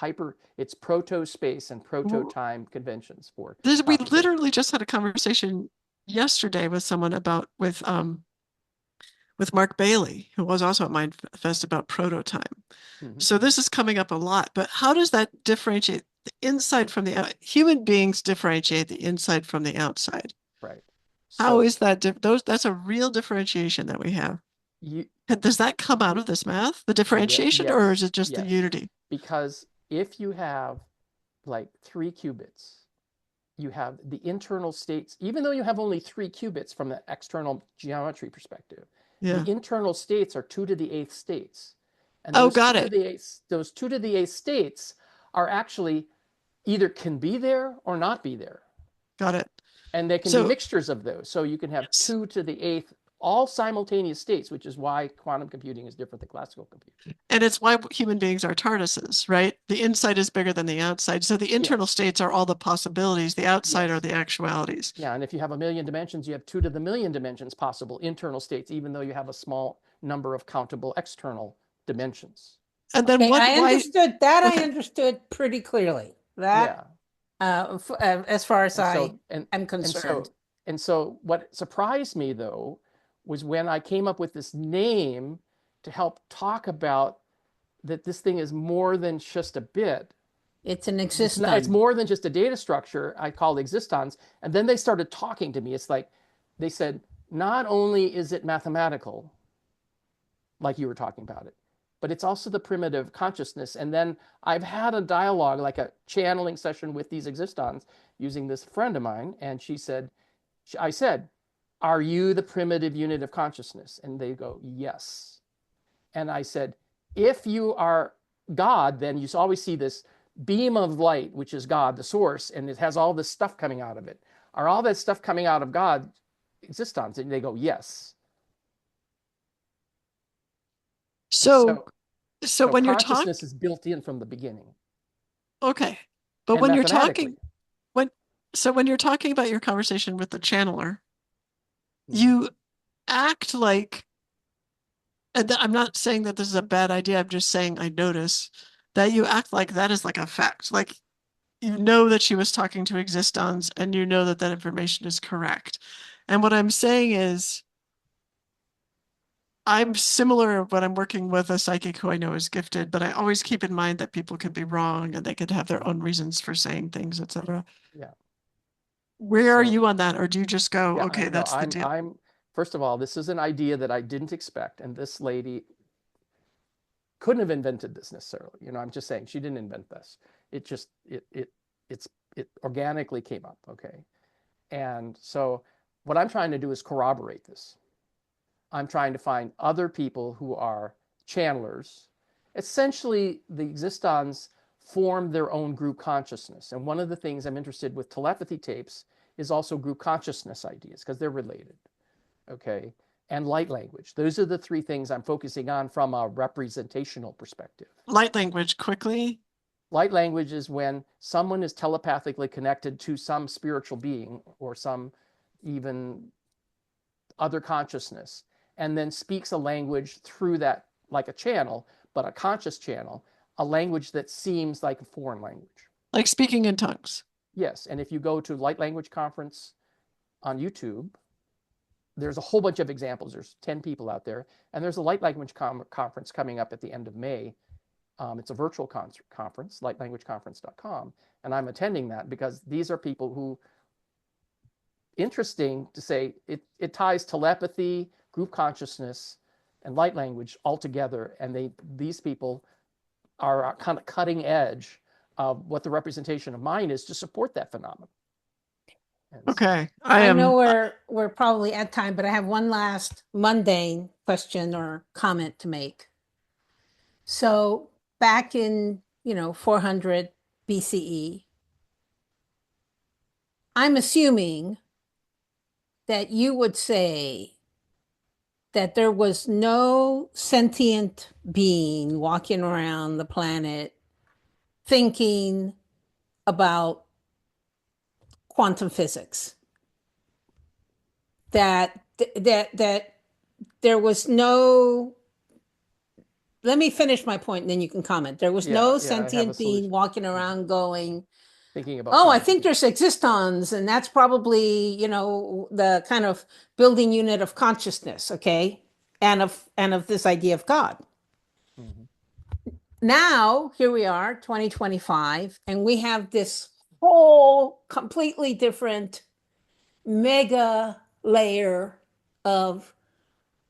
proto-space and proto-time conventions for this. We literally just had a conversation yesterday with someone about with with Mark Bailey, who was also at MindFest about proto-time. Mhm. So this is coming up a lot, but how does that differentiate the inside from the out? Human beings differentiate the inside from the outside. Right. How So is that that's a real differentiation that we have. you, Does that come out of this math, the differentiation, or is yes, it just the yes. unity? Because if you have like 3 qubits, you have the internal states, even though you have only 3 qubits from the external geometry perspective, Yeah. the internal states are 2 to the 8th states. And Oh, those got 2 to it. the 8th, those 2 to the 8th states are actually either can be there or not be there. Got it. And they can be So, mixtures of those. So you can have yes. 2 to the 8th, all simultaneous states, which is why quantum computing is different than classical computing. And it's why human beings are TARDISes, right? The inside is bigger than the outside. So the internal Yes. states are all the possibilities. The outside are Yes. the actualities. Yeah, and if you have a million dimensions, you have 2 to the million dimensions possible internal states, even though you have a small number of countable external dimensions. And then Okay, I why? understood that. I Okay. understood pretty clearly. That, Yeah. as far as And I so am and concerned. so what surprised me though was when I came up with this name to help talk about that this thing is more than just a bit. It's an It's existon. more than just a data structure. I called existons. And then they started talking to me. It's like they said, not only is it mathematical, like you were talking about it, but it's also the primitive consciousness. And then I've had a dialogue, like a channeling session with these existons using this friend of mine. And I said, are you the primitive unit of consciousness? And they go, yes. And I said, if you are God, then you always see this beam of light, which is God, the source, and it has all this stuff coming out of it. Are all that stuff coming out of God existons? And they go, yes. So, So, so so when you're talking, consciousness is built in from the beginning, okay. But and when you're mathematically. talking, when, so when you're talking about your conversation with the channeler, Mhm. you act like, and I'm not saying that this is a bad idea. I'm just saying I notice that you act like that is like a fact. Like you know that she was talking to existons and you know that that information is correct. And what I'm saying is, I'm similar when I'm working with a psychic who I know is gifted, but I always keep in mind that people could be wrong and they could have their own reasons for saying things, etc. Yeah. Where are So you on that? Or do you just go, yeah, okay, no, that's the deal? I'm first of all, this is an idea that I didn't expect, and this lady couldn't have invented this necessarily. I'm just saying she didn't invent this. It just it organically came up. Okay, and so what I'm trying to do is corroborate this. I'm trying to find other people who are channelers. Essentially, the existons form their own group consciousness. And one of the things I'm interested with telepathy tapes is also group consciousness ideas because they're related. Okay. And light language. Those are the 3 things I'm focusing on from a representational perspective. Light language quickly. Light language is when someone is telepathically connected to some spiritual being or some even other consciousness, and then speaks a language through that, like a channel, but a conscious channel, a language that seems like a foreign language. Like speaking in tongues. Yes. And if you go to Light Language Conference on YouTube, there's a whole bunch of examples. There's 10 people out there. And there's a Light Language Conference coming up at the end of May. It's a virtual conference, lightlanguageconference.com. And I'm attending that because these are people who, interesting to say, it ties telepathy, group consciousness, and light language all together. And these people are kind of cutting edge of what the representation of mind is to support that phenomenon. And so, Okay. I know we're probably at time, but I have one last mundane question or comment to make. So back in, 400 BCE, I'm assuming that you would say that there was no sentient being walking around the planet thinking about quantum physics. That there was no, let me finish my point and then you can comment. There was no sentient being walking around going, thinking about, oh, I think there's existons, and that's probably, the kind of building unit of consciousness. Okay. and of this idea of God. Mhm. Now, here we are, 2025, and we have this whole completely different mega layer of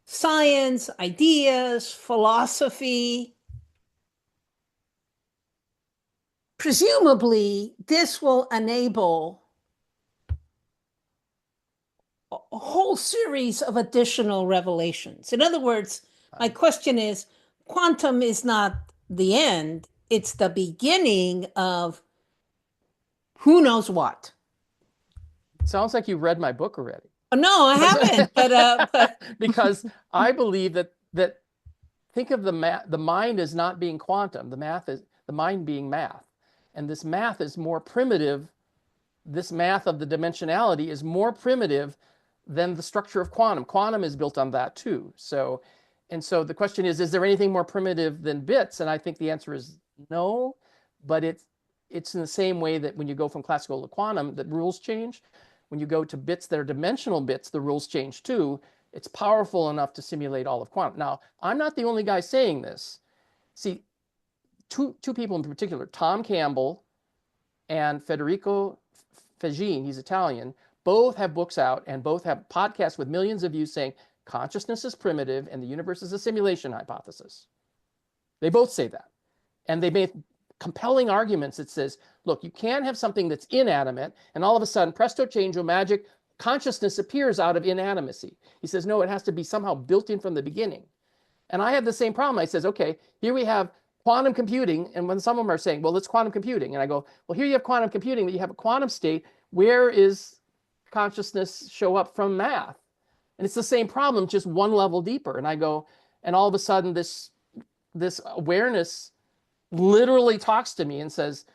science, ideas, philosophy. Presumably, this will enable a whole series of additional revelations. In other words, my question is, quantum is not the end, it's the beginning of who knows what. Sounds like you read my book already. No, I haven't, but because I believe that think of the mind as not being quantum, the mind being math, and this math is more primitive. This math of the dimensionality is more primitive than the structure of quantum. Quantum is built on that too. So the question is there anything more primitive than bits? And I think the answer is no, but it's in the same way that when you go from classical to quantum, the rules change. When you go to bits that are dimensional bits, the rules change too. It's powerful enough to simulate all of quantum. Now, I'm not the only guy saying this. See, two people in particular, Tom Campbell and Federico Fegin, he's Italian, both have books out and both have podcasts with millions of views saying consciousness is primitive and the universe is a simulation hypothesis. They both say that. And they made compelling arguments that says, look, you can't have something that's inanimate and all of a sudden, presto changeo, magic, consciousness appears out of inanimacy. He says, no, it has to be somehow built in from the beginning. And I have the same problem. I says, okay, here we have quantum computing. And when some of them are saying, well, it's quantum computing. And I go, well, here you have quantum computing, but you have a quantum state. Where is consciousness show up from math? And it's the same problem, just one level deeper. And I go, and all of a sudden this awareness literally talks to me and says,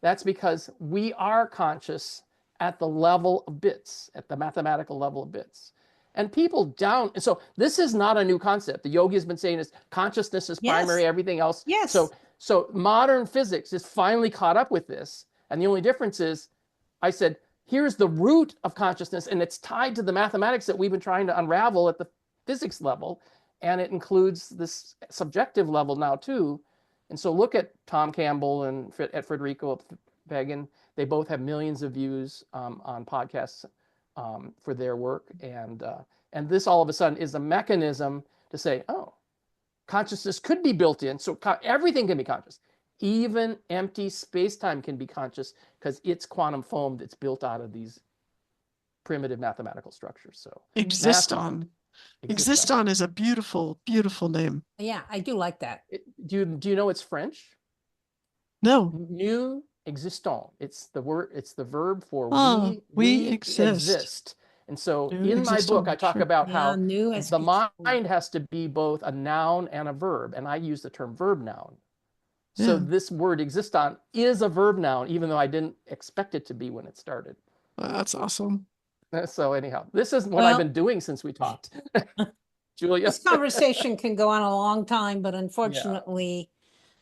that's because we are conscious at the level of bits, at the mathematical level of bits. And people down, so this is not a new concept. The yogi has been saying is consciousness is primary, Yes. everything else. Yes. So modern physics is finally caught up with this. And the only difference is, I said, here's the root of consciousness, and it's tied to the mathematics that we've been trying to unravel at the physics level. And it includes this subjective level now too. And so look at Tom Campbell and at Federico Fegin. They both have millions of views on podcasts for their work. And this all of a sudden is a mechanism to say, oh, consciousness could be built in. So everything can be conscious. Even empty space-time can be conscious because it's quantum foamed. It's built out of these primitive mathematical structures. So Existon. Existon is a beautiful, beautiful name. Yeah, I do like that. Do you know it's French? No. New existon. It's the verb for we exist. exist. And so New in my book, I talk about how the mind has to be both a noun and a verb. And I use the term verb noun. So this word existon is a verb noun, even though I didn't expect it to be when it started. Well, that's awesome. So anyhow, this is what I've been doing since we talked. Julia. This conversation can go on a long time, but unfortunately,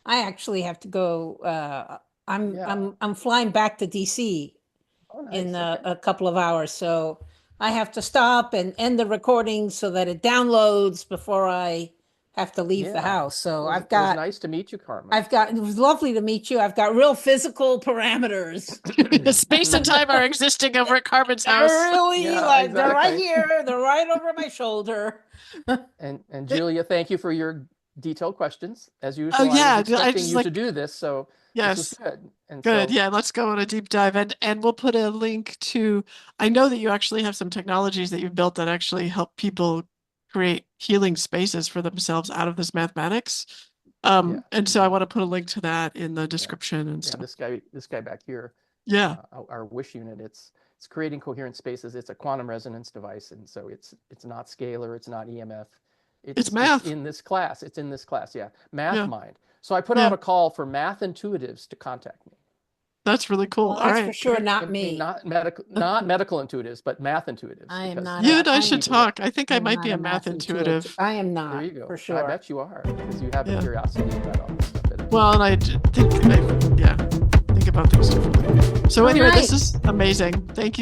I actually have to go. I'm flying back to DC in a couple of hours, so I have to stop and end the recording so that it downloads before I have to leave the house. So it was nice to meet you, Carmen. It was lovely to meet you. I've got real physical parameters. Space and time are existing over at Carmen's house. Really, they're right here. They're right over my shoulder. And Julia, thank you for your detailed questions. As usual, I was expecting you to do this, so yes, this is good. And good. Yeah, let's go on a deep dive. And we'll put a link to, I know that you actually have some technologies that you've built that actually help people create healing spaces for themselves out of this mathematics. And so I want to put a link to that in the description and stuff. This guy back here. Yeah. Our wish unit, it's creating coherent spaces. It's a quantum resonance device. And so it's not scalar, it's not EMF. It's math. It's in this class. It's in this class, Math Mind. So I put out a call for math intuitives to contact me. That's really cool. Well, that's for sure not me. Not medical intuitives, but math intuitives. I am not. You and I should talk. I think I might be a math intuitive. I am not. There you go. For sure. I bet you are, because you have the curiosity about all this stuff. Well, and I think about things differently. So anyway, this is amazing. Thank you.